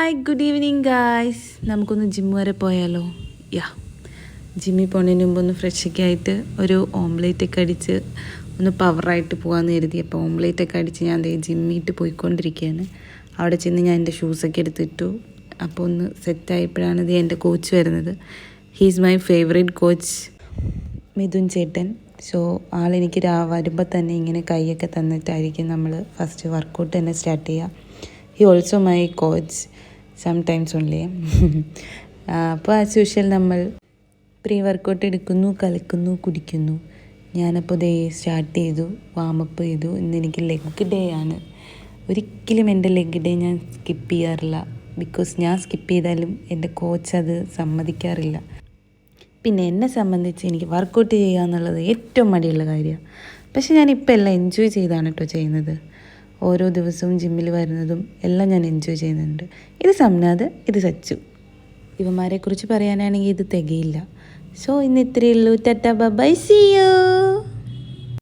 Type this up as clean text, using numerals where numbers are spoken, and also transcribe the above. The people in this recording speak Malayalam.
Hi good evening guys. നമുക്കൊന്ന് ജിം വരെ പോയാലോ? ജിമ്മിൽ പോകുന്നതിന് മുമ്പ് ഒന്ന് ഫ്രഷൊക്കെ ആയിട്ട് ഒരു ഓംലേറ്റൊക്കെ അടിച്ച് ഒന്ന് പവറായിട്ട് പോകാമെന്ന് കരുതി. അപ്പോൾ ഓംലേറ്റൊക്കെ അടിച്ച് ഞാൻ ജിമ്മിട്ട് പോയിക്കൊണ്ടിരിക്കുകയാണ്. അവിടെ ചെന്ന് ഞാൻ എൻ്റെ ഷൂസൊക്കെ എടുത്തിട്ടു. അപ്പോൾ ഒന്ന് സെറ്റായപ്പോഴാണ് എൻ്റെ കോച്ച് വരുന്നത്. He's my favourite coach, Mithun ചേട്ടൻ. സോ ആളെനിക്ക് വരുമ്പോൾ തന്നെ ഇങ്ങനെ കൈയൊക്കെ തന്നിട്ടായിരിക്കും നമ്മൾ ഫസ്റ്റ് വർക്കൗട്ട് തന്നെ സ്റ്റാർട്ട് ചെയ്യുക. He also my coach sometimes only. അപ്പോൾ ആസ് യൂഷ്വൽ നമ്മൾ പ്രീ വർക്കൗട്ട് എടുക്കുന്നു, കലക്കുന്നു, കുടിക്കുന്നു. ഞാനപ്പോൾ സ്റ്റാർട്ട് ചെയ്തു, വാമപ്പ് ചെയ്തു. ഇന്ന് എനിക്ക് ലെഗ് ഡേ ആണ്. ഒരിക്കലും എൻ്റെ ലെഗ് ഡേ ഞാൻ സ്കിപ്പ് ചെയ്യാറില്ല. ബിക്കോസ് ഞാൻ സ്കിപ്പ് ചെയ്താലും എൻ്റെ കോച്ച് അത് സമ്മതിക്കാറില്ല. പിന്നെ എന്നെ സംബന്ധിച്ച് എനിക്ക് വർക്കൗട്ട് ചെയ്യുക എന്നുള്ളത് ഏറ്റവും മടിയുള്ള കാര്യമാണ്. പക്ഷെ ഞാനിപ്പോൾ എല്ലാം എൻജോയ് ചെയ്താണ് കേട്ടോ ചെയ്യുന്നത്. ഓരോ ദിവസവും ജിമ്മിൽ വരുന്നതും എല്ലാം ഞാൻ എൻജോയ് ചെയ്യുന്നുണ്ട്. ഇത് സംനാഥ്, ഇത് സച്ചു. ഇവന്മാരെക്കുറിച്ച് പറയാനാണെങ്കിൽ ഇത് തികയില്ല. സോ ഇന്ന് ഇത്രയേ ഉള്ളൂ. Tata bye, see U.